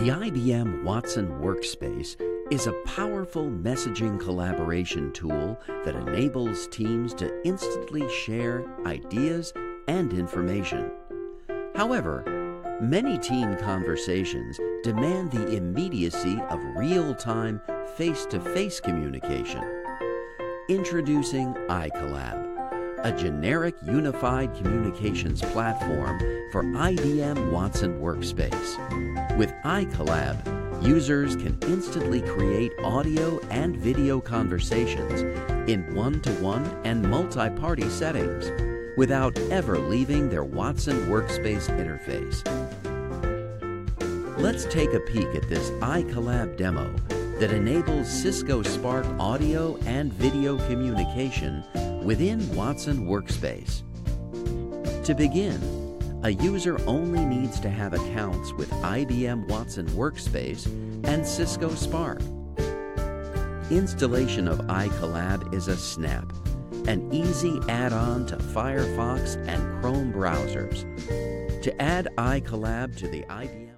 The IBM Watson Workspace is a powerful messaging collaboration tool that enables teams to instantly share ideas and information. However, many team conversations demand the immediacy of real-time, face-to-face communication. Introducing iCollab, a generic unified communications platform for IBM Watson Workspace. With iCollab, users can instantly create audio and video conversations in one-to-one and multi-party settings without ever leaving their Watson Workspace interface. Let's take a peek at this iCollab demo that enables Cisco Spark audio and video communication within Watson Workspace. To begin, a user only needs to have accounts with IBM Watson Workspace and Cisco Spark. Installation of iCollab is a snap, an easy add-on to Firefox and Chrome browsers. To add iCollab to the IBM